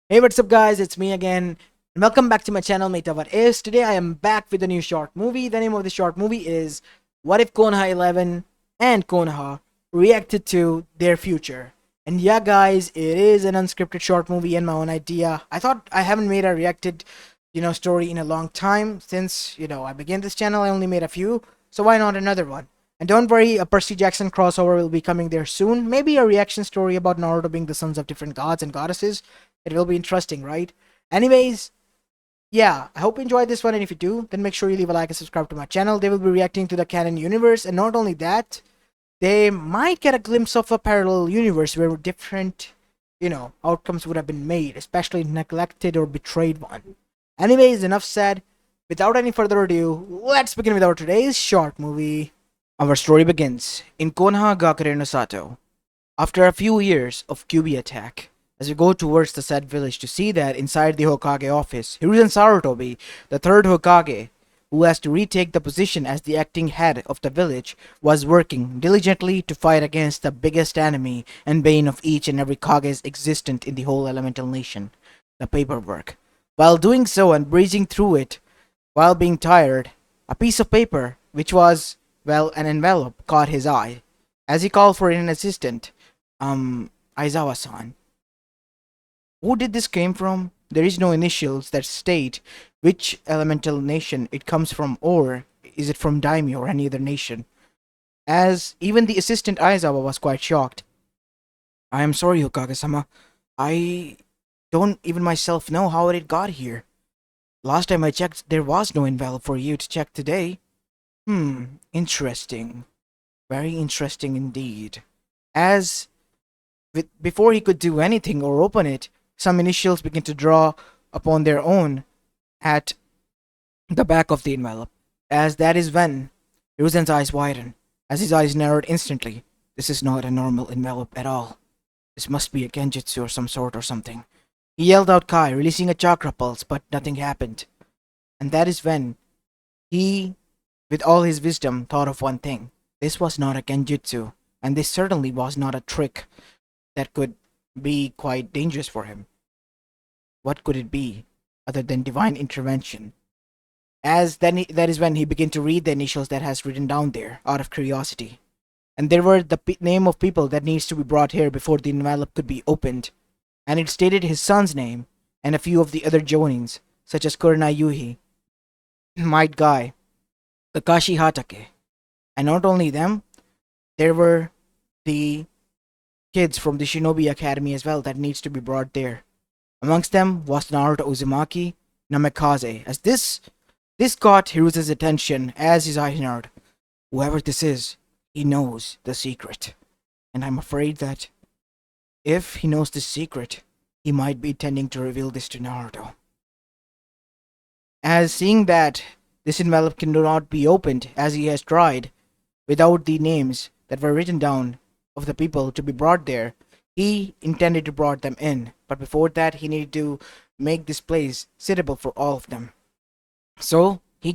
Hey, what's up, guys? It's me again. And welcome back to my channel, Mayta. What is? Today I am back with a new short movie. The name of the short movie is What If Konoha 11 and Konoha reacted to their future. And yeah, guys, it is an unscripted short movie and my own idea. I thought I haven't made a reacted, story in a long time. Since, I began this channel, I only made a few. So why not another one? And don't worry, a Percy Jackson crossover will be coming there soon. Maybe a reaction story about Naruto being the sons of different gods and goddesses. It will be interesting, right? Anyways, yeah, I hope you enjoyed this one, and if you do, then make sure you leave a like and subscribe to my channel. They will be reacting to the canon universe, and not only that, they might get a glimpse of a parallel universe where different, outcomes would have been made, especially neglected or betrayed one. Anyways, enough said. Without any further ado, let's begin with our today's short movie. Our story begins in Konoha Gakure no Sato. After a few years of QB attack, as we go towards the said village to see that inside the Hokage office, Hiruzen Sarutobi, the third Hokage, who has to retake the position as the acting head of the village, was working diligently to fight against the biggest enemy and bane of each and every Kage's existent in the whole elemental nation, the paperwork. While doing so and breezing through it, while being tired, a piece of paper, which was, well, an envelope, caught his eye. As he called for an assistant, Aizawa-san. Who did this came from? There is no initials that state which elemental nation it comes from, or is it from daimyo or any other nation. As even the assistant Aizawa was quite shocked. I am sorry, Hokage-sama. I don't even myself know how it got here. Last time I checked, there was no envelope for you to check today. Interesting. Very interesting indeed. As before he could do anything or open it, some initials begin to draw upon their own at the back of the envelope. As that is when Hiruzen's eyes widen, as his eyes narrowed instantly. This is not a normal envelope at all. This must be a genjutsu or some sort or something. He yelled out Kai, releasing a chakra pulse, but nothing happened. And that is when he, with all his wisdom, thought of one thing. This was not a genjutsu, and this certainly was not a trick that could be quite dangerous for him. What could it be other than divine intervention? As then that is when he began to read the initials that has written down there out of curiosity. And there were the name of people that needs to be brought here before the envelope could be opened. And it stated his son's name and a few of the other jonins, such as Kurenai Yuhi, Might Guy, Kakashi Hatake. And not only them, there were the kids from the Shinobi Academy as well that needs to be brought there. Amongst them was Naruto Uzumaki, Namikaze, as this got Hiruze's attention as his eyes narrowed. Whoever this is, he knows the secret. And I'm afraid that if he knows this secret, he might be intending to reveal this to Naruto. As seeing that this envelope cannot be opened as he has tried without the names that were written down of the people to be brought there, he intended to brought them in. But before that, he needed to make this place suitable for all of them. So he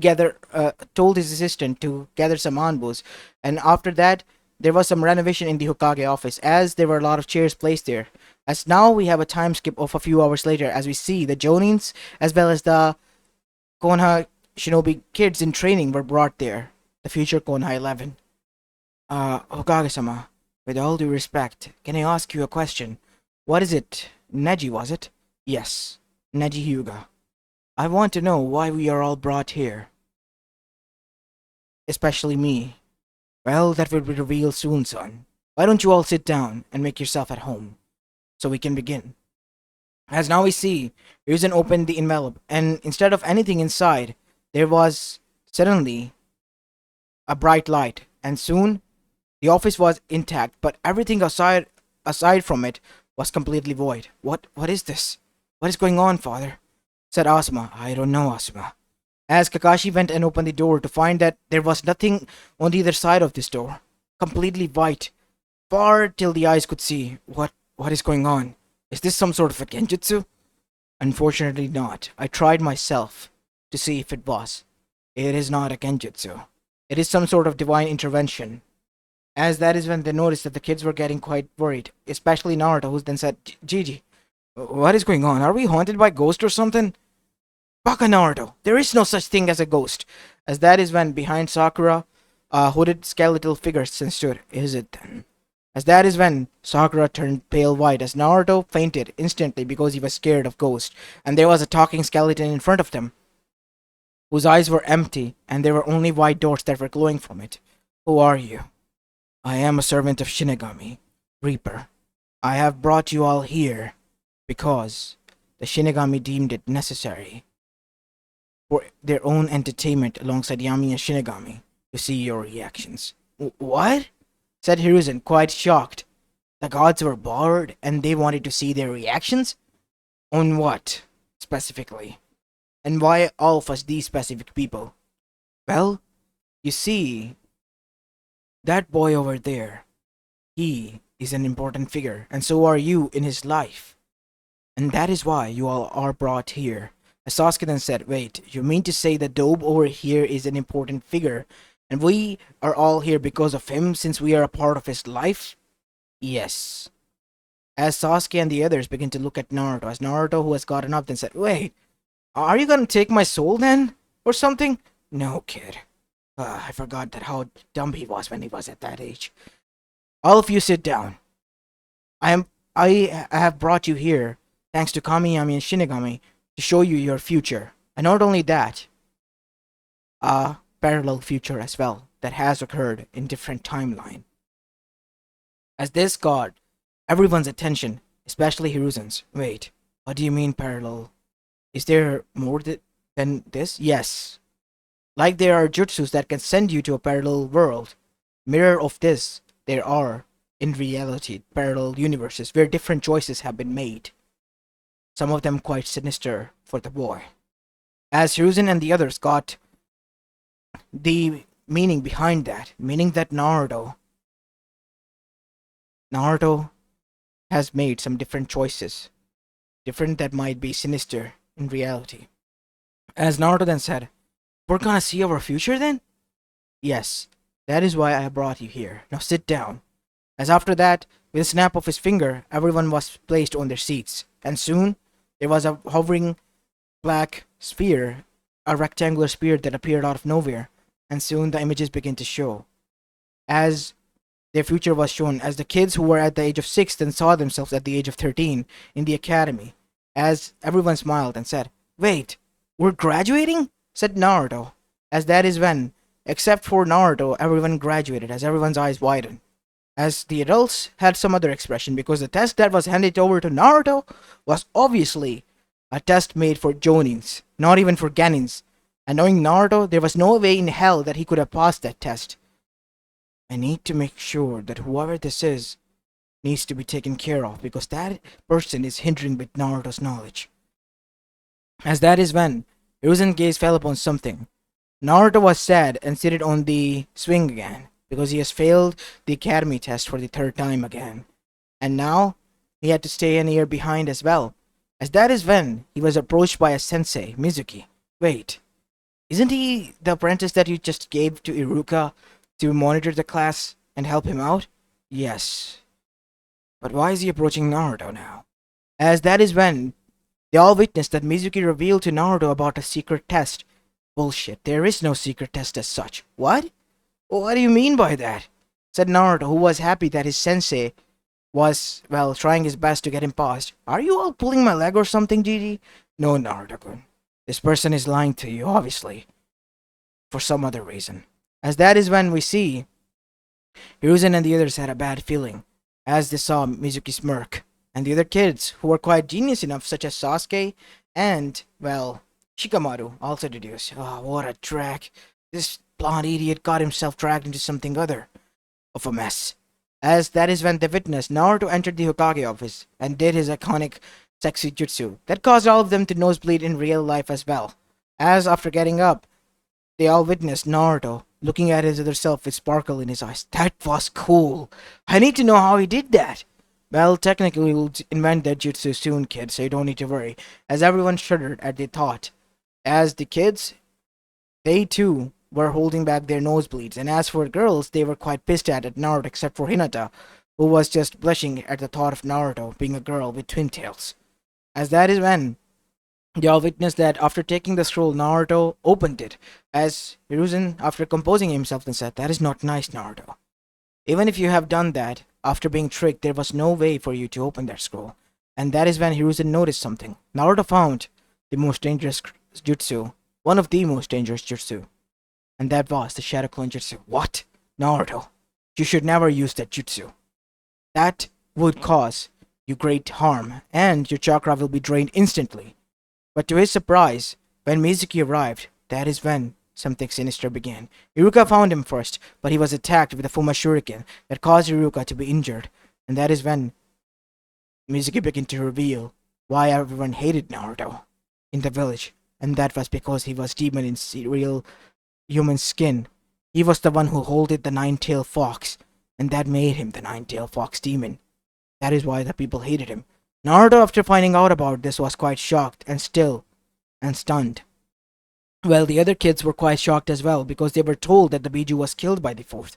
told his assistant to gather some anbus, and after that, there was some renovation in the Hokage office, as there were a lot of chairs placed there. As now we have a time skip of a few hours later, as we see the jonins as well as the Konoha Shinobi kids in training were brought there. The future Konoha 11. Hokage-sama, with all due respect, can I ask you a question? What is it? Neji, was it? Yes, Neji Hyuga. I want to know why we are all brought here. Especially me. Well, that will be revealed soon, son. Why don't you all sit down and make yourself at home, so we can begin. As now we see, Ryuzen opened the envelope, and instead of anything inside, there was suddenly a bright light, and soon the office was intact, but everything aside from it was completely void. What is this? What is going on, father? Said Asuma. I don't know, Asuma. As Kakashi went and opened the door to find that there was nothing on the other side of this door. Completely white. Far till the eyes could see. What is going on? Is this some sort of a genjutsu? Unfortunately not. I tried myself to see if it was. It is not a genjutsu. It is some sort of divine intervention. As that is when they noticed that the kids were getting quite worried, especially Naruto, who then said, Gigi, What is going on? Are we haunted by ghosts or something? Baka Naruto, there is no such thing as a ghost. As that is when behind Sakura, a hooded skeletal figure stood. Is it then? As that is when Sakura turned pale white as Naruto fainted instantly because he was scared of ghosts, and there was a talking skeleton in front of them, whose eyes were empty, and there were only white dots that were glowing from it. Who are you? I am a servant of Shinigami, Reaper. I have brought you all here because the Shinigami deemed it necessary for their own entertainment alongside Yami and Shinigami to see your reactions. What? Said Hiruzen, quite shocked. The gods were bored and they wanted to see their reactions? On what, specifically? And why all of us these specific people? Well, you see, that boy over there, he is an important figure, and so are you in his life. And that is why you all are brought here. As Sasuke then said, wait, you mean to say that Dobe over here is an important figure, and we are all here because of him since we are a part of his life? Yes. As Sasuke and the others begin to look at Naruto, as Naruto, who has gotten up, then said, wait, are you gonna take my soul then? Or something? No, kid. I forgot that how dumb he was when he was at that age. All of you sit down. I have brought you here, thanks to Kamiyami and Shinigami, to show you your future. And not only that, a parallel future as well, that has occurred in different timeline. As this got everyone's attention, especially Hiruzen's. Wait, what do you mean parallel? Is there more than this? Yes. Like there are jutsus that can send you to a parallel world. Mirror of this, there are, in reality, parallel universes where different choices have been made. Some of them quite sinister for the boy. As Hiruzen and the others got the meaning behind that, meaning that Naruto has made some different choices, different that might be sinister in reality. As Naruto then said, we're gonna see our future then? Yes, that is why I brought you here. Now sit down. As after that, with a snap of his finger, everyone was placed on their seats, and soon there was a hovering black sphere, a rectangular sphere that appeared out of nowhere, and soon the images began to show. As their future was shown, as the kids who were at the age of 6 then saw themselves at the age of 13 in the academy, as everyone smiled and said, wait, we're graduating? Said Naruto, as that is when, except for Naruto, everyone graduated, as everyone's eyes widened. As the adults had some other expression, because the test that was handed over to Naruto was obviously a test made for jonins, not even for genins. And knowing Naruto, there was no way in hell that he could have passed that test. I need to make sure that whoever this is needs to be taken care of, because that person is hindering with Naruto's knowledge. As that is when Hiruzen's gaze fell upon something. Naruto was sad and seated on the swing again, because he has failed the academy test for the third time again. And now, he had to stay an year behind as well, as that is when he was approached by a sensei, Mizuki. Wait, isn't he the apprentice that you just gave to Iruka to monitor the class and help him out? Yes. But why is he approaching Naruto now? As that is when they all witnessed that Mizuki revealed to Naruto about a secret test. Bullshit, there is no secret test as such. What? What do you mean by that? Said Naruto, who was happy that his sensei was, well, trying his best to get him passed. Are you all pulling my leg or something, Gigi? No, Naruto-kun. This person is lying to you, obviously. For some other reason. As that is when we see Hiruzen and the others had a bad feeling, as they saw Mizuki smirk. And the other kids, who were quite genius enough, such as Sasuke and, well, Shikamaru, also deduced. Oh, what a drag. This blonde idiot got himself dragged into something other of a mess. As that is when they witnessed Naruto entered the Hokage office and did his iconic sexy jutsu that caused all of them to nosebleed in real life as well. As after getting up, they all witnessed Naruto looking at his other self with sparkle in his eyes. That was cool. I need to know how he did that. Well, technically we'll invent that jutsu soon, kid, so you don't need to worry. As everyone shuddered at the thought. As the kids, they too were holding back their nosebleeds, and as for girls, they were quite pissed at Naruto, except for Hinata, who was just blushing at the thought of Naruto being a girl with twin tails. as that is when they all witnessed that after taking the scroll, Naruto opened it, as Hiruzen, after composing himself, then said, "That is not nice, Naruto. Even if you have done that, after being tricked, there was no way for you to open that scroll." And that is when Hiruzen noticed something. Naruto found the most dangerous jutsu, one of the most dangerous jutsu, and that was the Shadow Clone Jutsu. What? Naruto, you should never use that jutsu. That would cause you great harm, and your chakra will be drained instantly. But to his surprise, when Mizuki arrived, that is when something sinister began. Iruka found him first, but he was attacked with a Fuma Shuriken that caused Iruka to be injured, and that is when Mizuki began to reveal why everyone hated Naruto in the village, and that was because he was demon in real human skin. He was the one who holded the nine-tailed fox, and that made him the nine-tailed fox demon. That is why the people hated him. Naruto, after finding out about this, was quite shocked and still and stunned. Well, the other kids were quite shocked as well because they were told that the Biju was killed by the fourth.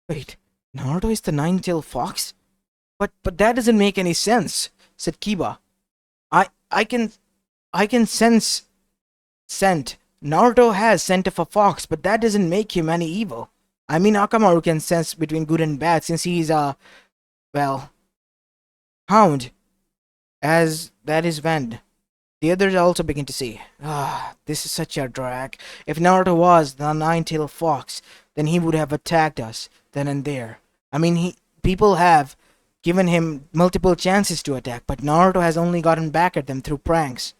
Wait, Naruto is the nine-tailed fox? But that doesn't make any sense, said Kiba. I can sense scent. Naruto has scent of a fox, but that doesn't make him any evil. I mean, Akamaru can sense between good and bad since he's a, well, hound, as that is when the others also begin to see. This is such a drag. If Naruto was the nine-tailed fox, then he would have attacked us then and there. I mean, people have given him multiple chances to attack, but Naruto has only gotten back at them through pranks.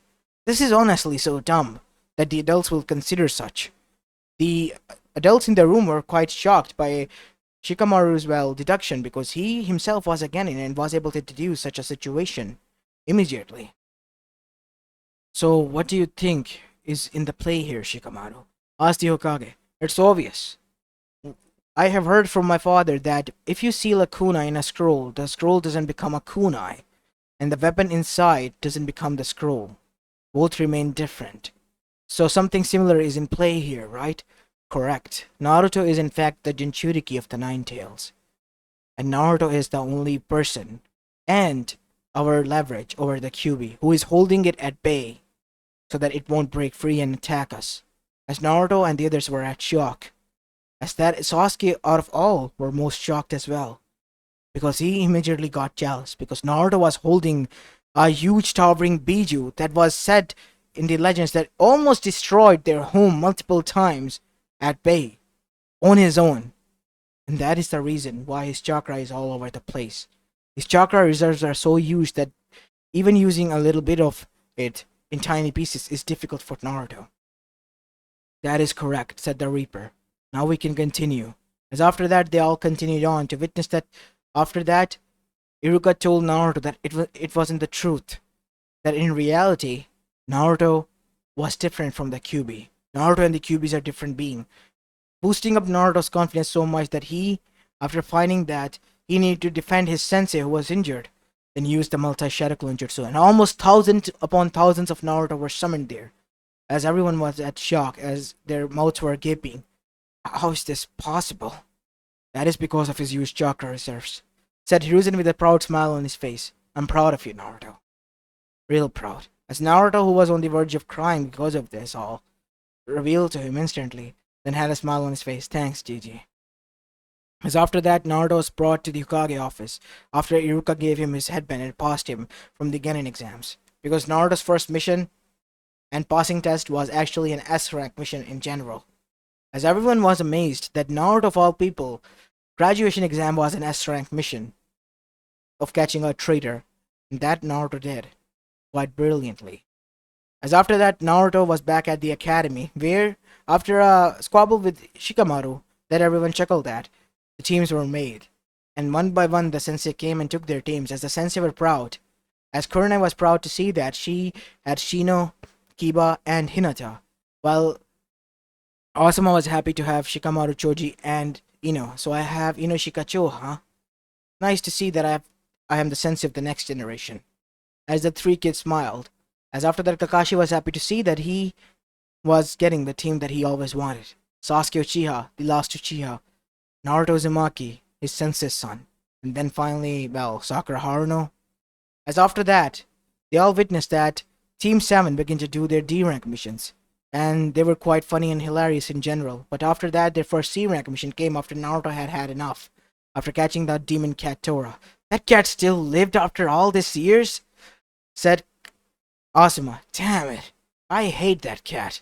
This is honestly so dumb that the adults will consider such. The adults in the room were quite shocked by Shikamaru's, well, deduction because he himself was a genin and was able to deduce such a situation immediately. So, what do you think is in the play here, Shikamaru? Asked the Hokage. It's obvious. I have heard from my father that if you seal a kunai in a scroll, the scroll doesn't become a kunai, and the weapon inside doesn't become the scroll. Both remain different. So something similar is in play here, right? Correct. Naruto is in fact the Jinchuriki of the Nine Tails. And Naruto is the only person, and our leverage over the Kyuubi, who is holding it at bay so that it won't break free and attack us. As Naruto and the others were at shock. As that Sasuke out of all were most shocked as well. Because he immediately got jealous because Naruto was holding a huge towering Biju that was said in the legends that almost destroyed their home multiple times at bay on his own. And that is the reason why his chakra is all over the place. His chakra reserves are so huge that even using a little bit of it in tiny pieces is difficult for Naruto. That is correct, said the Reaper. Now we can continue. As after that, they all continued on to witness that after that, Iruka told Naruto that it wasn't the truth. That in reality, Naruto was different from the Kyuubi. Naruto and the Kyuubis are different beings, boosting up Naruto's confidence so much that he, after finding that he needed to defend his sensei who was injured, then used the multi-shadow clone jutsu, and almost thousands upon thousands of Naruto were summoned there, as everyone was at shock as their mouths were gaping. How is this possible? That is because of his huge chakra reserves, said Hiruzen with a proud smile on his face. I'm proud of you, Naruto. Real proud. As Naruto, who was on the verge of crying because of this all, revealed to him instantly, then had a smile on his face. Thanks, Gigi. As after that, Naruto was brought to the Hokage office after Iruka gave him his headband and passed him from the Genin exams. Because Naruto's first mission and passing test was actually an S rank mission in general. As everyone was amazed that Naruto of all people, graduation exam was an S rank mission of catching a traitor, and that Naruto did quite brilliantly. As after that, Naruto was back at the academy, where, after a squabble with Shikamaru that everyone chuckled at, the teams were made. And one by one, the sensei came and took their teams, as the sensei were proud. As Kurenai was proud to see that she had Shino, Kiba, and Hinata, while Osama was happy to have Shikamaru, Choji, and Ino. So I have Ino Shikacho, huh? Nice to see that I am the sensei of the next generation. As the three kids smiled. As after that, Kakashi was happy to see that he was getting the team that he always wanted. Sasuke Uchiha, the last Uchiha. Naruto Uzumaki, his sensei's son. And then finally, well, Sakura Haruno. As after that, They all witnessed that Team 7 began to do their D rank missions, and they were quite funny and hilarious in general. But after that, their first C rank mission came after Naruto had had enough. After catching that demon cat Tora. That cat still lived after all these years? Said Asuma. Damn it. I hate that cat.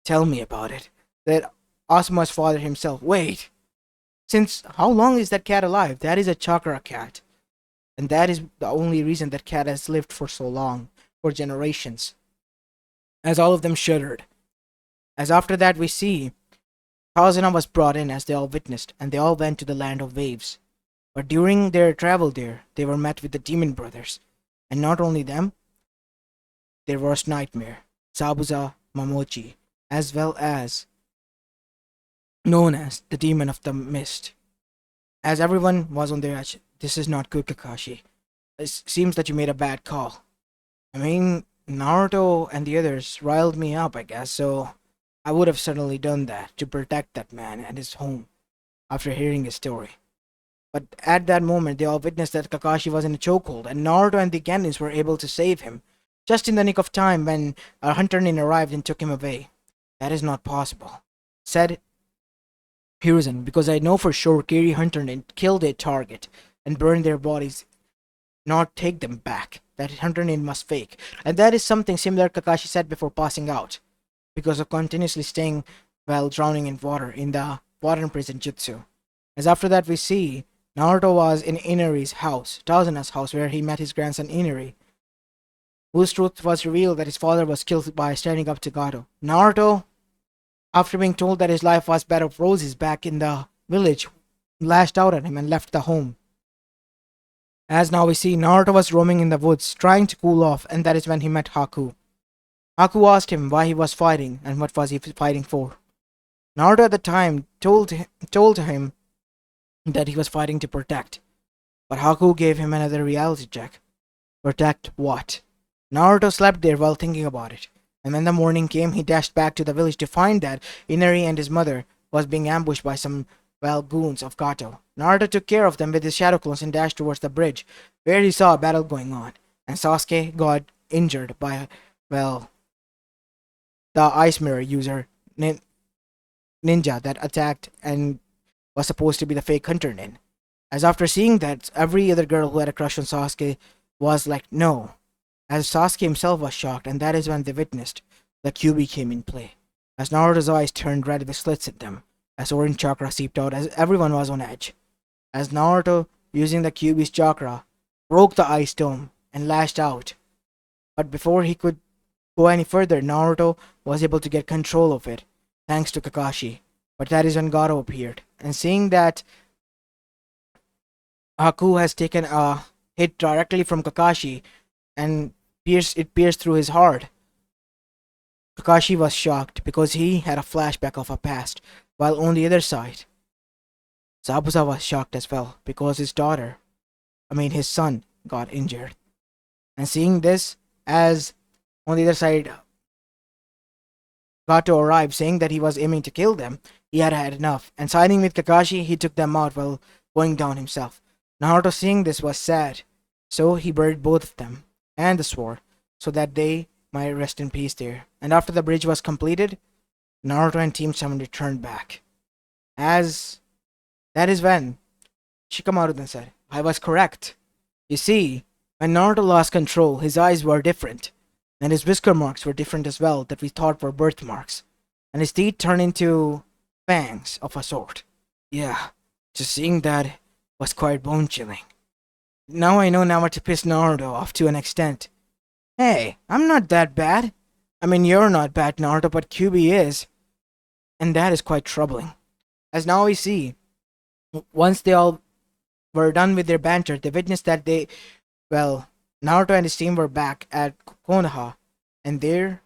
Tell me about it. That Asuma's father himself. Wait. Since how long is that cat alive? That is a chakra cat. And that is the only reason that cat has lived for so long. For generations. As all of them shuddered. As after that we see Kazuna was brought in as they all witnessed, and they all went to the land of waves. But during their travel there, they were met with the demon brothers. And not only them, their worst nightmare, Zabuza Mamochi, as well as known as the demon of the mist. As everyone was on their edge, this is not good, Kakashi. It seems that you made a bad call. I mean, Naruto and the others riled me up, I guess, so I would have certainly done that to protect that man and his home after hearing his story. But at that moment, they all witnessed that Kakashi was in a chokehold, and Naruto and the Genins were able to save him, just in the nick of time when a hunter nin arrived and took him away. That is not possible, said Hiruzen, because I know for sure Kiri Hunter nin killed their target and burned their bodies, not take them back. That Hunter nin must fake, and that is something similar Kakashi said before passing out, because of continuously staying while drowning in water in the water prison jutsu. As after that we see Naruto was in Inari's house, Tazuna's house, where he met his grandson Inari, whose truth was revealed that his father was killed by standing up to Gato. Naruto, after being told that his life was bed of roses back in the village, lashed out at him and left the home. As now we see Naruto was roaming in the woods, trying to cool off, and that is when he met Haku. Haku asked him why he was fighting and what was he fighting for. Naruto at the time told him that he was fighting to protect, but Haku gave him another reality check. Protect what? Naruto slept there while thinking about it, and when the morning came, he dashed back to the village to find that Inari and his mother was being ambushed by some goons of Gato. Naruto took care of them with his shadow clones and dashed towards the bridge, where he saw a battle going on, and Sasuke got injured by, the ice mirror user ninja that attacked and was supposed to be the fake hunter nin. As after seeing that, every other girl who had a crush on Sasuke was like, no. As Sasuke himself was shocked, and that is when they witnessed the Kyuubi came in play. As Naruto's eyes turned red with slits in them, as orange chakra seeped out, as everyone was on edge. As Naruto, using the Kyuubi's chakra, broke the ice dome and lashed out. But before he could go any further, Naruto was able to get control of it, thanks to Kakashi. But that is when Gato appeared, and seeing that Haku has taken a hit directly from Kakashi and pierced through his heart, Kakashi was shocked because he had a flashback of a past, while on the other side, Zabuza was shocked as well because his son got injured. And seeing this, as on the other side, Gato arrived saying that he was aiming to kill them, he had had enough, and siding with Kakashi, he took them out while going down himself. Naruto seeing this was sad, so he buried both of them and the sword so that they might rest in peace there. And after the bridge was completed, Naruto and Team 7 returned back. As that is when Shikamaru then said, I was correct. You see, when Naruto lost control, his eyes were different, and his whisker marks were different as well that we thought were birthmarks, and his teeth turned into fangs of a sort. Yeah, just seeing that was quite bone-chilling. Now I know how to piss Naruto off to an extent. Hey, I'm not that bad. I mean, you're not bad, Naruto, but Kyuubi is. And that is quite troubling. As now we see, once they all were done with their banter, they witnessed that Naruto and his team were back at Konoha, and there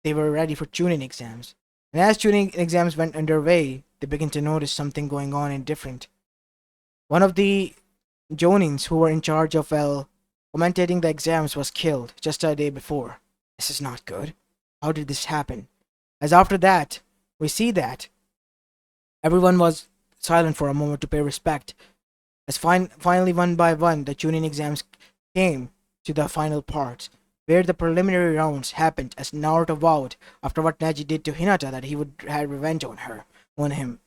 they were ready for Chunin exams. And as Chunin exams went underway, they began to notice something going on and different. One of the jonins who were in charge of, commentating the exams was killed just a day before. This is not good. How did this happen? As after that, we see that everyone was silent for a moment to pay respect. As finally, one by one, the Chunin exams came to the final parts. where the preliminary rounds happened as Naruto vowed after what Neji did to Hinata that he would have revenge on him.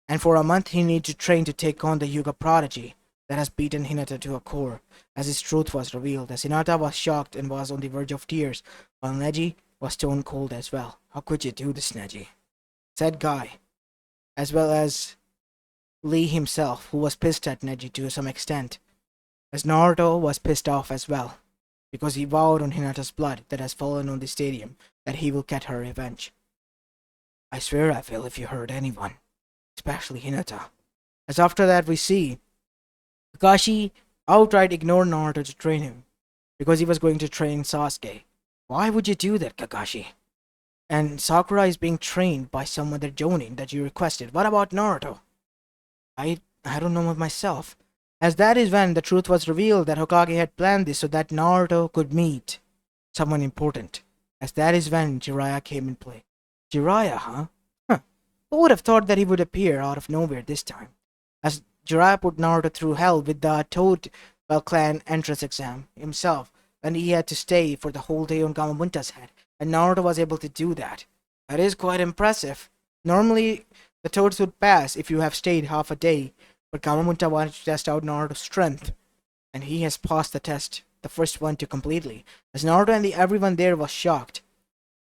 And for a month he needed to train to take on the Yuga prodigy that has beaten Hinata to a core, as his truth was revealed, as Hinata was shocked and was on the verge of tears, while Neji was stone cold as well. How could you do this, Neji? Said Guy, as well as Lee himself, who was pissed at Neji to some extent, as Naruto was pissed off as well, because he vowed on Hinata's blood that has fallen on the stadium that he will get her revenge. I swear I will if you hurt anyone, especially Hinata. As after that we see Kakashi outright ignored Naruto to train him, because he was going to train Sasuke. Why would you do that, Kakashi? And Sakura is being trained by some other jonin that you requested. What about Naruto? I don't know myself. As that is when the truth was revealed that Hokage had planned this so that Naruto could meet someone important. As that is when Jiraiya came in play. Jiraiya, huh? Huh. Who would have thought that he would appear out of nowhere this time? As Jiraiya put Naruto through hell with the Toad clan entrance exam himself, and he had to stay for the whole day on Gamamunta's head, and Naruto was able to do that. That is quite impressive. Normally, the Toads would pass if you have stayed half a day, but Gamamunta wanted to test out Naruto's strength, and he has passed the test, the first one to completely, as Naruto and everyone there was shocked,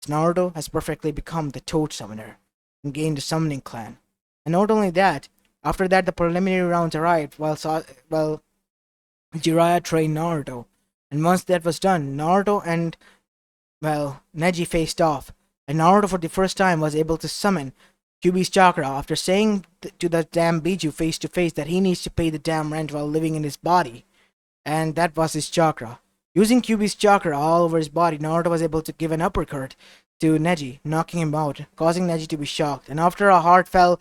as Naruto has perfectly become the Toad Summoner, and gained the Summoning Clan. And not only that, after that the preliminary rounds arrived while Jiraiya trained Naruto, and once that was done, Naruto and, Neji faced off, and Naruto for the first time was able to summon Kyuubi's chakra after saying to the damn Biju face to face that he needs to pay the damn rent while living in his body. And that was his chakra. Using Kyuubi's chakra all over his body, Naruto was able to give an uppercut to Neji, knocking him out, causing Neji to be shocked. And after a heartfelt,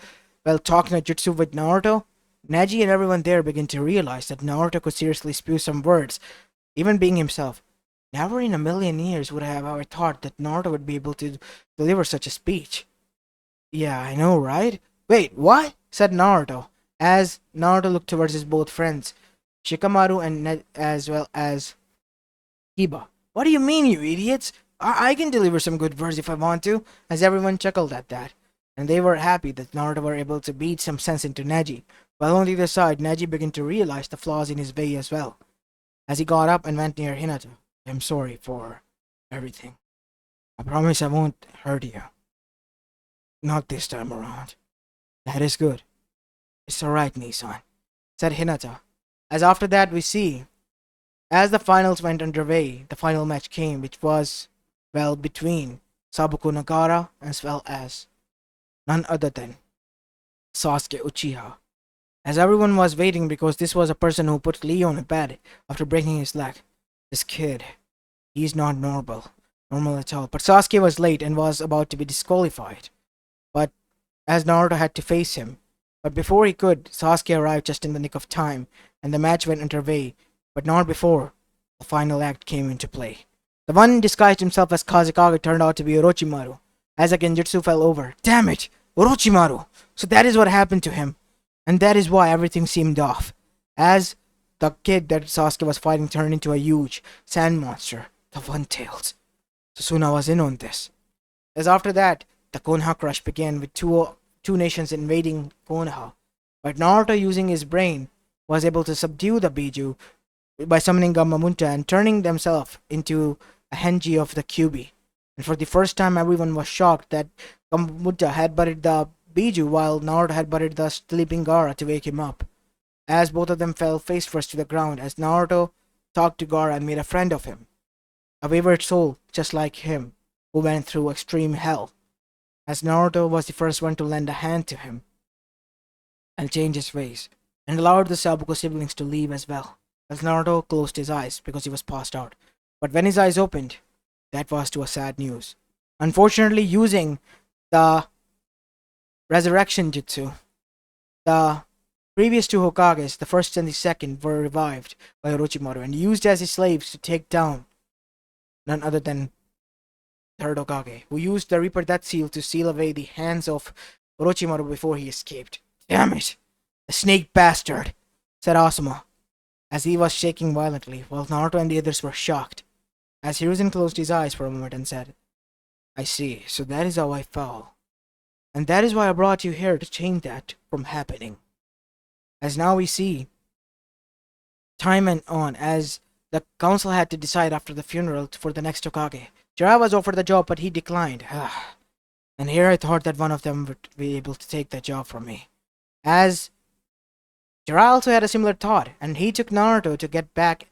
talking no jutsu with Naruto, Neji and everyone there began to realize that Naruto could seriously spew some words, even being himself. Never in a million years would I have ever thought that Naruto would be able to deliver such a speech. Yeah, I know, right? Wait, what? Said Naruto, as Naruto looked towards his both friends, Shikamaru and as well as Kiba. What do you mean, you idiots? I can deliver some good verse if I want to, as everyone chuckled at that. And they were happy that Naruto were able to beat some sense into Neji, while on the other side, Neji began to realize the flaws in his way as well. As he got up and went near Hinata, I'm sorry for everything. I promise I won't hurt you. Not this time around. That is good. It's alright, Nissan, said Hinata. As after that we see, as the finals went underway, the final match came, which was, between Sabuku Nagara as well as none other than Sasuke Uchiha. As everyone was waiting because this was a person who put Lee on a bed after breaking his leg. This kid, he's not normal at all. But Sasuke was late and was about to be disqualified. But as Naruto had to face him. But before he could, Sasuke arrived just in the nick of time, and the match went underway, but not before the final act came into play. The one disguised himself as Kazekage turned out to be Orochimaru, as a genjutsu fell over. Damn it! Orochimaru! So that is what happened to him, and that is why everything seemed off, as the kid that Sasuke was fighting turned into a huge sand monster, the One-Tails. Sasuna was in on this. As after that, the Konoha crush began with two nations invading Konoha, but Naruto using his brain was able to subdue the Biju by summoning Gamamunta and turning themselves into a Henji of the Kyuubi. And for the first time everyone was shocked that Gamamunta had buried the Biju while Naruto had buried the sleeping Gaara to wake him up, as both of them fell face first to the ground as Naruto talked to Gaara and made a friend of him, a wayward soul just like him who went through extreme hell, as Naruto was the first one to lend a hand to him and change his ways, and allowed the Sabuko siblings to leave as well, as Naruto closed his eyes because he was passed out. But when his eyes opened, that was to a sad news. Unfortunately, using the resurrection jutsu, the previous two Hokages, the first and the second, were revived by Orochimaru and used as his slaves to take down none other than third Hokage, who used the Reaper Death Seal to seal away the hands of Orochimaru before he escaped. Damn it! The snake bastard! Said Asuma, as he was shaking violently, while Naruto and the others were shocked. As Hiruzen closed his eyes for a moment and said, I see, so that is how I fell. And that is why I brought you here to change that from happening. As now we see, time went on as the council had to decide after the funeral for the next Hokage. Jiraiya was offered the job, but he declined. And here I thought that one of them would be able to take the job from me. As Jiraiya also had a similar thought, and he took Naruto to get back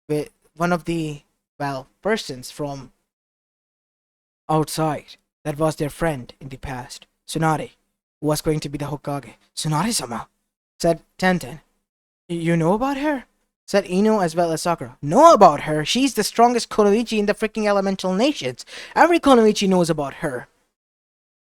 with one of the, persons from outside that was their friend in the past, Tsunade, who was going to be the Hokage. Tsunade-sama, said Tenten. You know about her? Said Ino as well as Sakura. Know about her? She's the strongest Konoichi in the freaking elemental nations. Every Konoichi knows about her.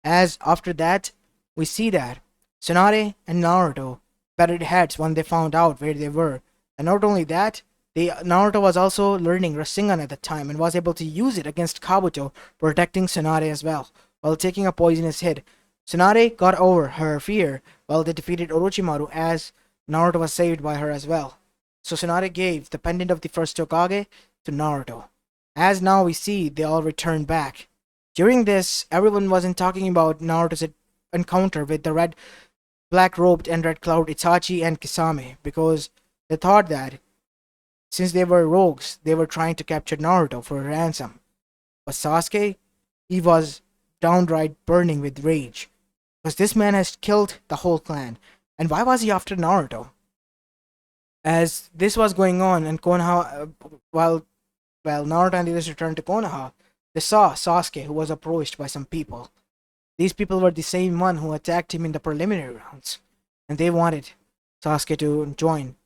As after that, we see that Tsunade and Naruto butted heads when they found out where they were. And not only that, Naruto was also learning Rasengan at the time and was able to use it against Kabuto, protecting Tsunade as well, while taking a poisonous hit. Tsunade got over her fear while they defeated Orochimaru, as Naruto was saved by her as well. So Tsunade gave the pendant of the first Hokage to Naruto. As now we see, they all returned back. During this, everyone wasn't talking about Naruto's encounter with the black-robed and red-cloud Itachi and Kisame, because they thought that since they were rogues, they were trying to capture Naruto for a ransom. But Sasuke, he was downright burning with rage, because this man has killed the whole clan. And why was he after Naruto? As this was going on, and Konoha, while Naruto and the others returned to Konoha, they saw Sasuke, who was approached by some people. These people were the same one who attacked him in the preliminary rounds, and they wanted Sasuke to join,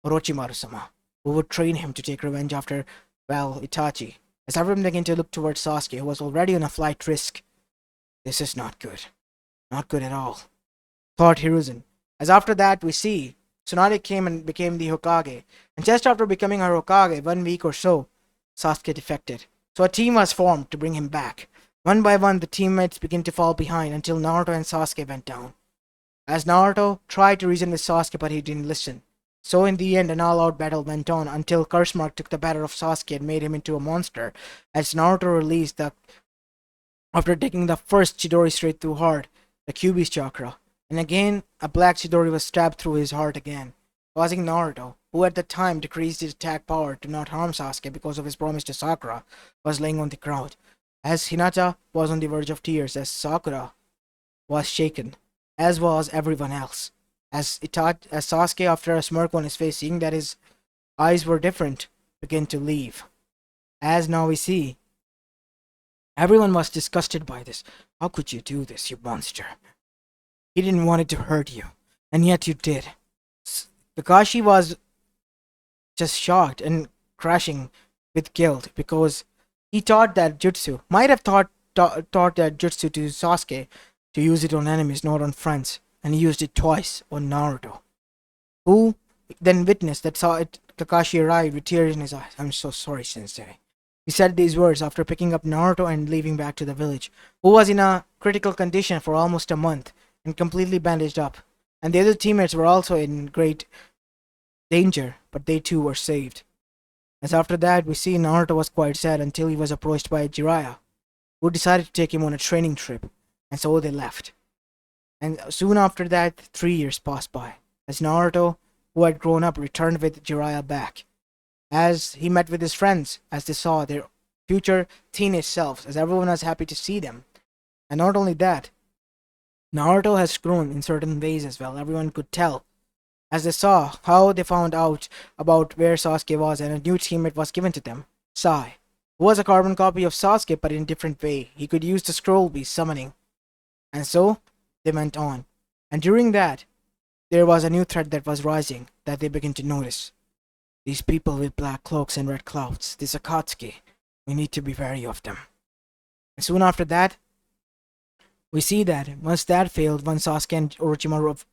Orochimaru-sama, who would train him to take revenge after, Itachi. As everyone began to look towards Sasuke, who was already on a flight risk. This is not good. Not good at all, thought Hiruzen. As after that, we see Tsunade came and became the Hokage, and just after becoming her Hokage, 1 week or so, Sasuke defected. So a team was formed to bring him back. One by one, the teammates began to fall behind until Naruto and Sasuke went down. As Naruto tried to reason with Sasuke, but he didn't listen. So in the end, an all-out battle went on until Cursemark took the better of Sasuke and made him into a monster, as Naruto released after taking the first Chidori straight through heart, the Kyuubi's chakra. And again, a black Chidori was stabbed through his heart again, causing Naruto, who at the time decreased his attack power to not harm Sasuke because of his promise to Sakura, was laying on the ground. As Hinata was on the verge of tears, as Sakura was shaken, as was everyone else. As Sasuke, after a smirk on his face, seeing that his eyes were different, began to leave. As now we see, everyone was disgusted by this. How could you do this, you monster? He didn't want it to hurt you, and yet you did. Kakashi was just shocked and crashing with guilt because he taught that jutsu, might have taught that jutsu to Sasuke to use it on enemies, not on friends, and he used it twice on Naruto, who then witnessed that Kakashi arrived with tears in his eyes. I'm so sorry, Sensei. He said these words after picking up Naruto and leaving back to the village, who was in a critical condition for almost a month and completely bandaged up. And the other teammates were also in great danger, but they too were saved. As after that, we see Naruto was quite sad until he was approached by Jiraiya, who decided to take him on a training trip, and so they left. And soon after that, 3 years passed by, as Naruto, who had grown up, returned with Jiraiya back. As he met with his friends, as they saw their future teenage selves, as everyone was happy to see them. And not only that, Naruto has grown in certain ways as well, everyone could tell. As they saw how they found out about where Sasuke was, and a new teammate was given to them, Sai, who was a carbon copy of Sasuke but in a different way. He could use the scroll beast summoning. And so, they went on. And during that, there was a new threat that was rising that they began to notice. These people with black cloaks and red clouds, these Akatsuki, we need to be wary of them. And soon after that, we see that once that failed, once Sasuke and Orochimaru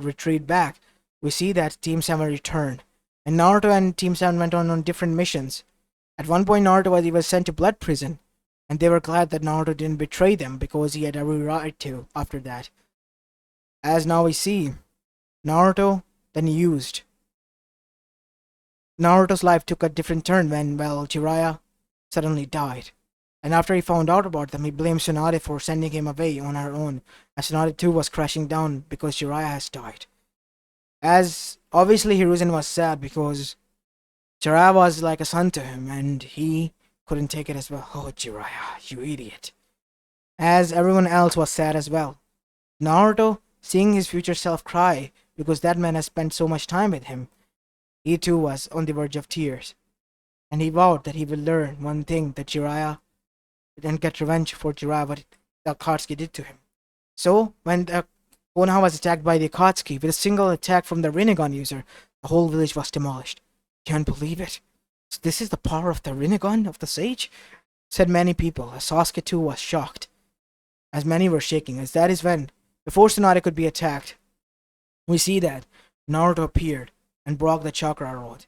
retreat back, we see that Team 7 returned. And Naruto and Team 7 went on different missions. At one point, Naruto was sent to Blood Prison, and they were glad that Naruto didn't betray them because he had every right to after that. As now we see, Naruto then used Naruto's life took a different turn when, well, Jiraiya suddenly died. And after he found out about them, he blamed Tsunade for sending him away on her own, as Tsunade too was crashing down because Jiraiya has died. As obviously Hiruzen was sad because Jiraiya was like a son to him, and he couldn't take it as well. Oh, Jiraiya, you idiot. As everyone else was sad as well. Naruto, seeing his future self cry because that man has spent so much time with him, he too was on the verge of tears. And he vowed that he will learn one thing, that Jiraiya and get revenge for Jiraiya what the Akatsuki did to him. So, when the Konoha was attacked by the Akatsuki with a single attack from the Rinnegan user, the whole village was demolished. Can't believe it. So this is the power of the Rinnegan of the sage? Said many people, as Sasuke too was shocked. As many were shaking, as that is when, before Tsunade could be attacked, we see that Naruto appeared and broke the chakra rod,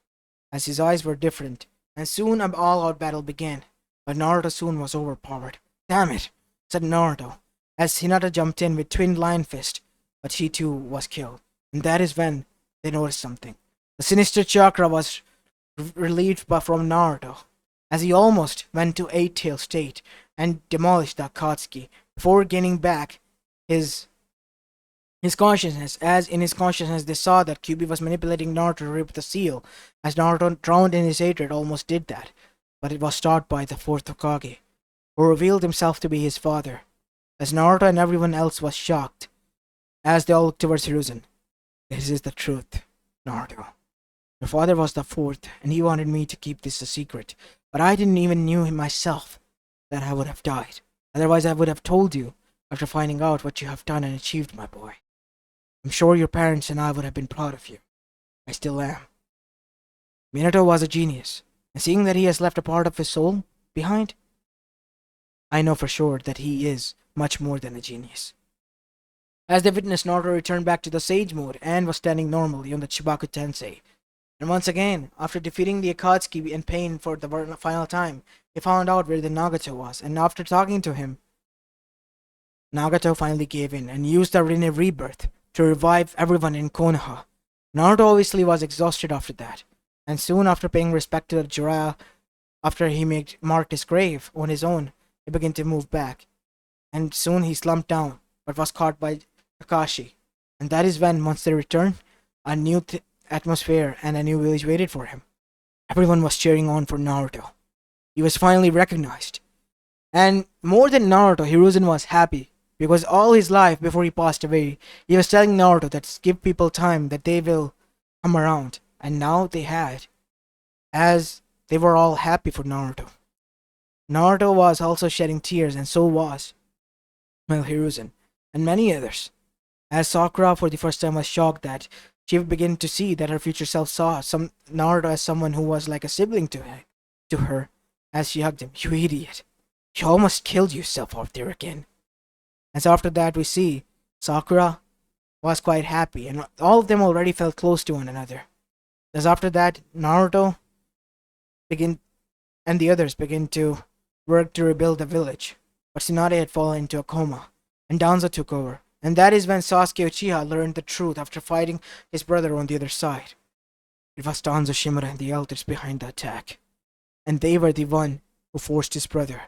as his eyes were different, and soon an all-out battle began. But Naruto soon was overpowered. Damn it, said Naruto, as Hinata jumped in with twin lion fist, but he too was killed. And that is when they noticed something. The sinister chakra was relieved from Naruto, as he almost went to eight-tail state and demolished the Akatsuki before gaining back his consciousness. As in his consciousness they saw that Kyuubi was manipulating Naruto to rip the seal, as Naruto, drowned in his hatred, almost did that. But it was stopped by the fourth Hokage, who revealed himself to be his father, as Naruto and everyone else was shocked, as they all looked towards Hiruzen. This is the truth, Naruto. Your father was the fourth, and he wanted me to keep this a secret, but I didn't even knew him myself that I would have died. Otherwise I would have told you after finding out what you have done and achieved, my boy. I'm sure your parents and I would have been proud of you. I still am. Minato was a genius, and seeing that he has left a part of his soul behind, I know for sure that he is much more than a genius. As they witnessed, Naruto returned back to the sage mode and was standing normally on the Chibaku Tensei. And once again, after defeating the Akatsuki in pain for the final time, he found out where the Nagato was, and after talking to him, Nagato finally gave in and used the Rinne Rebirth to revive everyone in Konoha. Naruto obviously was exhausted after that, and soon after paying respect to Jiraiya, after he marked his grave on his own, he began to move back. And soon he slumped down, but was caught by Kakashi. And that is when, once they returned, a new atmosphere and a new village waited for him. Everyone was cheering on for Naruto. He was finally recognized. And more than Naruto, Hiruzen was happy, because all his life before he passed away, he was telling Naruto that give people time, that they will come around. And now they had, as they were all happy for Naruto. Naruto was also shedding tears, and so was, well, Hiruzen, and many others. As Sakura for the first time was shocked that she began to see that her future self saw Naruto as someone who was like a sibling to her, as she hugged him. You idiot. You almost killed yourself out there again. And so after that we see Sakura was quite happy, and all of them already felt close to one another. As after that, Naruto and the others began to work to rebuild the village. But Tsunade had fallen into a coma, and Danzo took over. And that is when Sasuke Uchiha learned the truth after fighting his brother on the other side. It was Danzo, Shimura, and the elders behind the attack. And they were the one who forced his brother.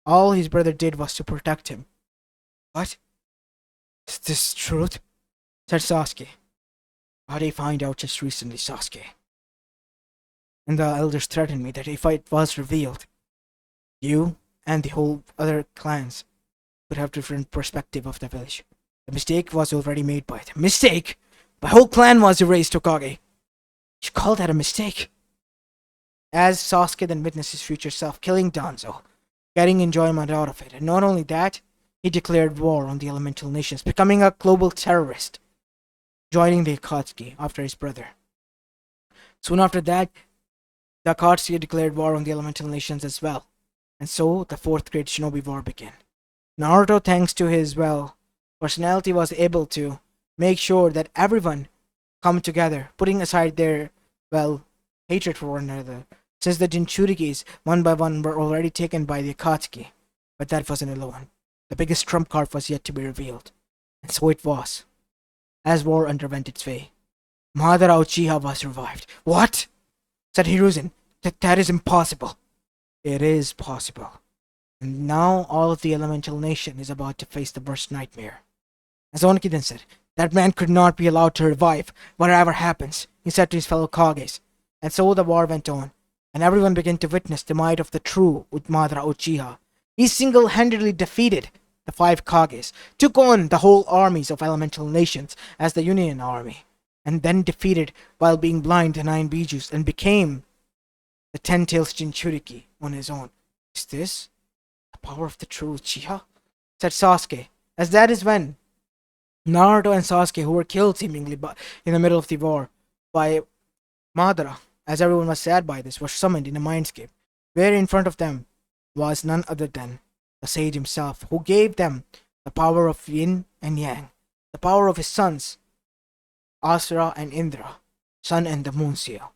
All his brother did was to protect him. What? Is this truth? Said Sasuke. How did I find out just recently, Sasuke? And the elders threatened me that if it was revealed, you and the whole other clans would have different perspective of the village. The mistake was already made by them. Mistake? My whole clan was erased, Hokage. You call that a mistake? As Sasuke then witnessed his future self killing Danzo, getting enjoyment out of it, and not only that, he declared war on the elemental nations, becoming a global terrorist, joining the Akatsuki after his brother. Soon after that, the Akatsuki declared war on the elemental nations as well, and so the Fourth Great Shinobi War began. Naruto, thanks to his, personality, was able to make sure that everyone come together, putting aside their, hatred for one another, since the Jinchurikis, one by one, were already taken by the Akatsuki. But that wasn't alone. The biggest trump card was yet to be revealed. And so it was. As war underwent its way, Madara Uchiha was revived. What? said Hiruzen. That is impossible. It is possible. And now all of the elemental nation is about to face the worst nightmare. As Oniki then said, that man could not be allowed to revive, whatever happens, he said to his fellow Kages. And so the war went on, and everyone began to witness the might of the true Madara Uchiha. He single-handedly defeated the 5 Kages, took on the whole armies of elemental nations as the Union army, and then defeated while being blind the 9 Bijus and became the 10-tails Jinchuriki on his own. Is this the power of the true Uchiha? Said Sasuke, as that is when Naruto and Sasuke, who were killed seemingly in the middle of the war by Madara, as everyone was sad by this, were summoned in a mindscape, where in front of them was none other than the sage himself, who gave them the power of yin and yang, the power of his sons, Asura and Indra, sun and the moon seal,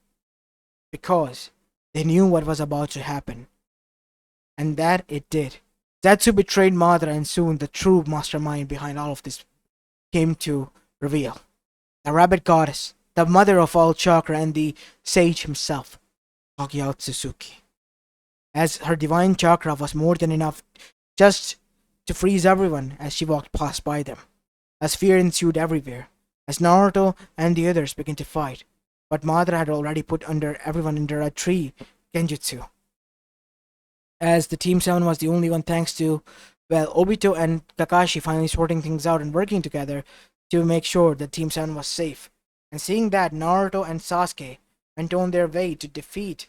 because they knew what was about to happen, and that it did. Zetsu betrayed Madara, and soon the true mastermind behind all of this came to reveal. The rabbit goddess, the mother of all chakra, and the sage himself, Kaguya Otsutsuki. As her divine chakra was more than enough just to freeze everyone as she walked past by them. As fear ensued everywhere, as Naruto and the others began to fight, but Madara had already put everyone under a tree genjutsu. As the Team 7 was the only one, thanks to, well, Obito and Kakashi finally sorting things out and working together to make sure that Team 7 was safe. And seeing that, Naruto and Sasuke went on their way to defeat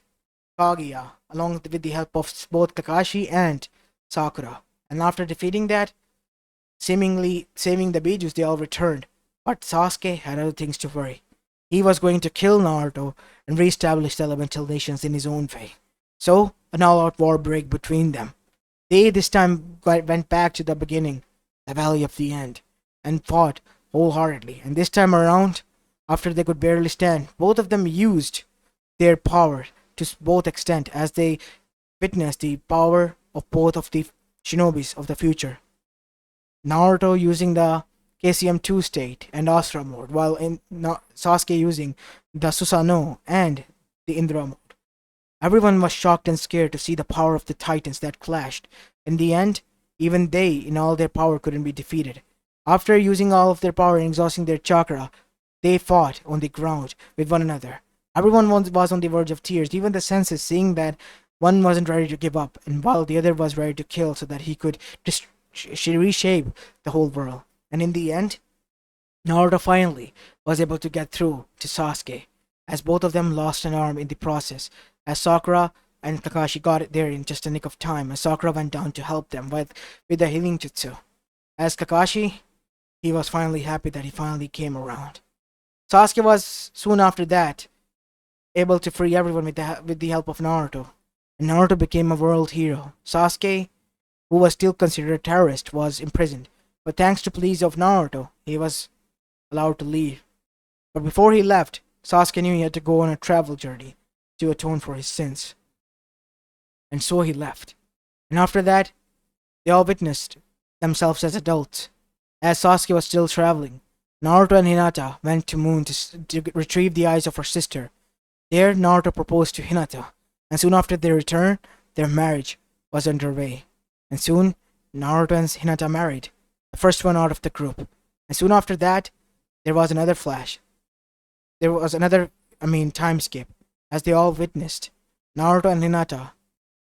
Kaguya, along with the help of both Kakashi and Sakura. And after defeating that, seemingly saving the Bijus, they all returned. But Sasuke had other things to worry. He was going to kill Naruto and re-establish the elemental nations in his own way. So, an all-out war broke between them. They this time went back to the beginning, the Valley of the End, and fought wholeheartedly. And this time around, after they could barely stand, both of them used their power to both extent as they witnessed the power of both of the shinobis of the future. Naruto using the KCM2 state and Asura mode, while Sasuke using the Susanoo and the Indra mode. Everyone was shocked and scared to see the power of the titans that clashed. In the end, even they, in all their power, couldn't be defeated. After using all of their power and exhausting their chakra, they fought on the ground with one another. Everyone was on the verge of tears, even the senses, seeing that one wasn't ready to give up, and while the other was ready to kill so that he could reshape the whole world. And in the end, Naruto finally was able to get through to Sasuke, as both of them lost an arm in the process, as Sakura and Kakashi got it there in just a nick of time, as Sakura went down to help them with the healing jutsu. As Kakashi, he was finally happy that he finally came around. Sasuke was soon after that able to free everyone with the help of Naruto, and Naruto became a world hero. Sasuke, who was still considered a terrorist, was imprisoned, but thanks to pleas of Naruto, he was allowed to leave. But before he left, Sasuke knew he had to go on a travel journey to atone for his sins. And so he left. And after that, they all witnessed themselves as adults. As Sasuke was still traveling, Naruto and Hinata went to Moon to retrieve the eyes of her sister. There, Naruto proposed to Hinata, and soon after their return, their marriage was underway. And soon, Naruto and Hinata married, the first one out of the group. And soon after that, there was another flash. There was another, time skip, as they all witnessed Naruto and Hinata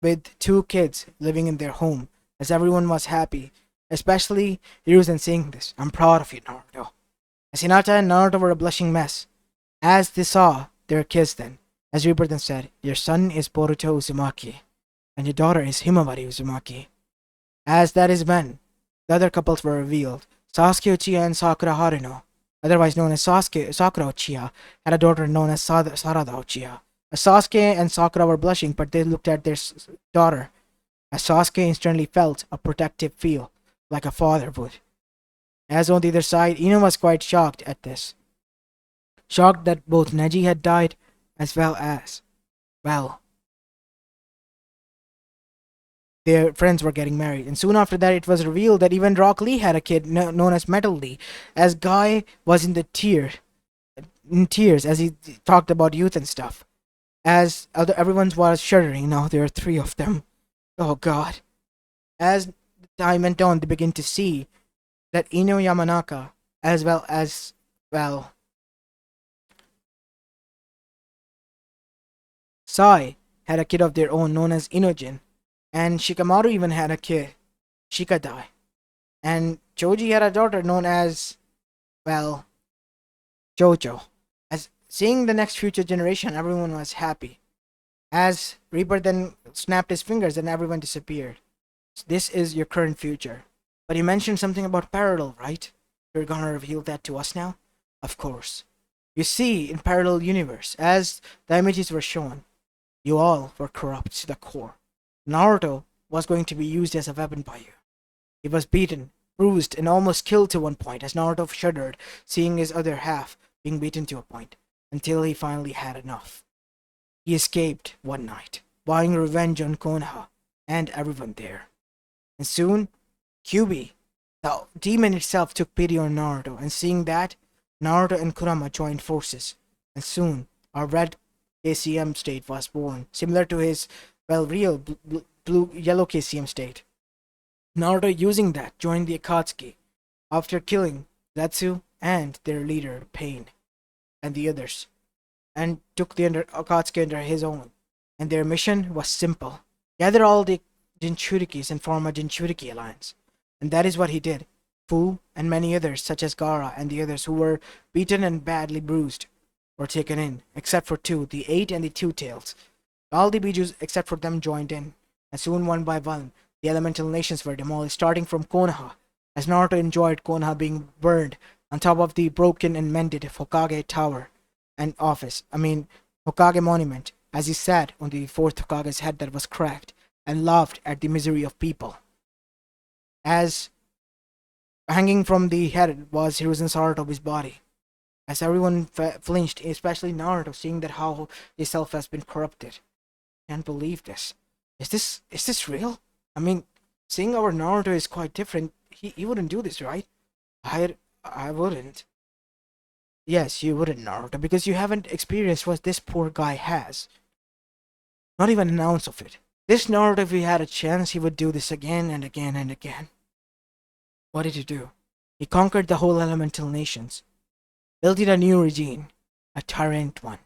with 2 kids living in their home, as everyone was happy, especially Hiruzen saying this, "I'm proud of you, Naruto." As Hinata and Naruto were a blushing mess, as they saw their kids then, as Reaper then said, "Your son is Boruto Uzumaki, and your daughter is Himawari Uzumaki." As that is when the other couples were revealed. Sasuke Uchiha and Sakura Haruno, otherwise known as Sakura Uchiha, had a daughter known as Sarada Uchiha. As Sasuke and Sakura were blushing, but they looked at their daughter, as Sasuke instantly felt a protective feel, like a father would. As on the other side, Ino was quite shocked at this. Shocked that both Neji had died, as well as, their friends were getting married. And soon after that, it was revealed that even Rock Lee had a kid known as Metal Lee, as Guy was in tears as he talked about youth and stuff. As everyone was shuddering. Now there are three of them. Oh God. As time went on, they begin to see that Ino Yamanaka, as well as, well, Sai, had a kid of their own known as Inojin, and Shikamaru even had a kid, Shikadai, and Choji had a daughter known as, well, Jojo. As seeing the next future generation, everyone was happy. As Reaper then snapped his fingers and everyone disappeared. This is your current future. But you mentioned something about parallel, right? You're gonna reveal that to us now? Of course. You see, in parallel universe, as the images were shown, you all were corrupt to the core. Naruto was going to be used as a weapon by you. He was beaten, bruised, and almost killed to one point as Naruto shuddered, seeing his other half being beaten to a point, until he finally had enough. He escaped one night, vowing revenge on Konoha and everyone there. And soon, Kyuubi, the demon itself, took pity on Naruto, and seeing that, Naruto and Kurama joined forces, and soon our red KCM state was born, similar to his, well, real yellow KCM state. Naruto, using that, joined the Akatsuki after killing Zetsu and their leader, Pain, and the others, and took the Akatsuki under his own. And their mission was simple: gather all the Jinchurikis and form a Jinchuriki alliance. And that is what he did. Fu and many others, such as Gaara and the others who were beaten and badly bruised, were taken in, except for two, the Eight and the Two Tails. All the Bijus except for them joined in, and soon one by one, the elemental nations were demolished, starting from Konoha, as Naruto enjoyed Konoha being burned on top of the broken and mended Hokage Tower and office. Hokage Monument, as he sat on the fourth Hokage's head that was cracked, and laughed at the misery of people. As hanging from the head was Hiruzen Sarutobi's body. As everyone flinched, especially Naruto, seeing that how his self has been corrupted. Can't believe this. Is this real? Seeing our Naruto is quite different. He wouldn't do this, right? I wouldn't. Yes, you wouldn't, Naruto, because you haven't experienced what this poor guy has. Not even an ounce of it. This Naruto, if he had a chance, he would do this again and again and again. What did he do? He conquered the whole elemental nations, built in a new regime, a tyrant one.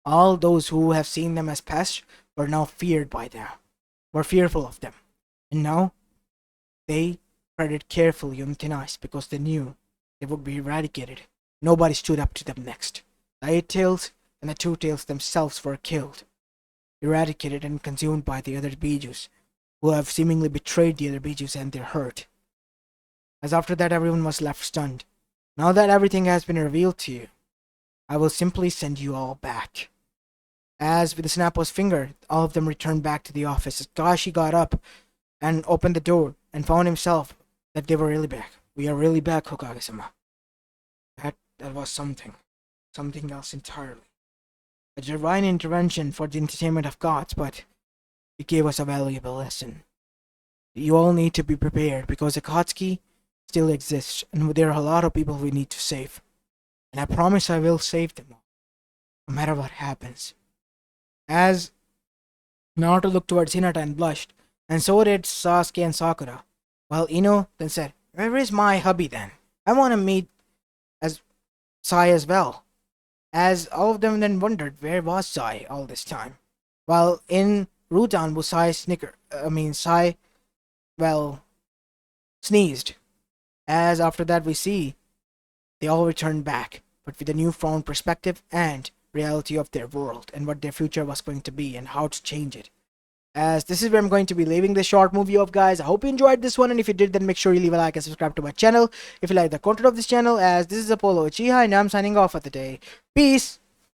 All those who have seen them as pests were now feared by them, were fearful of them. And now, they treaded carefully on thin ice because they knew they would be eradicated. Nobody stood up to them next. The Eight Tails and the Two Tails themselves were killed, eradicated and consumed by the other Bijus, who have seemingly betrayed the other Bijus and their hurt. As after that everyone was left stunned. Now that everything has been revealed to you, I will simply send you all back. As with a snap of his finger, all of them returned back to the office. As Kashi got up and opened the door and found himself that they were really back. We are really back, Hokage-sama. That was something else entirely. A divine intervention for the entertainment of gods, but it gave us a valuable lesson. You all need to be prepared because Akatsuki still exists, and there are a lot of people we need to save. And I promise I will save them all, no matter what happens. As Naruto looked towards Hinata and blushed, and so did Sasuke and Sakura, while Ino then said, "Where is my hubby then? I want to meet as Sai as well." As all of them then wondered where was Sai all this time. While in Rutan, Sai, sneezed. As after that we see, they all returned back, but with a newfound perspective and reality of their world and what their future was going to be and how to change it. As this is where I'm going to be leaving this short movie of, guys. I hope you enjoyed this one, and if you did, then make sure you leave a like and subscribe to my channel if you like the content of this channel. As this is Apollo Uchiha, and I'm signing off for the day. Peace!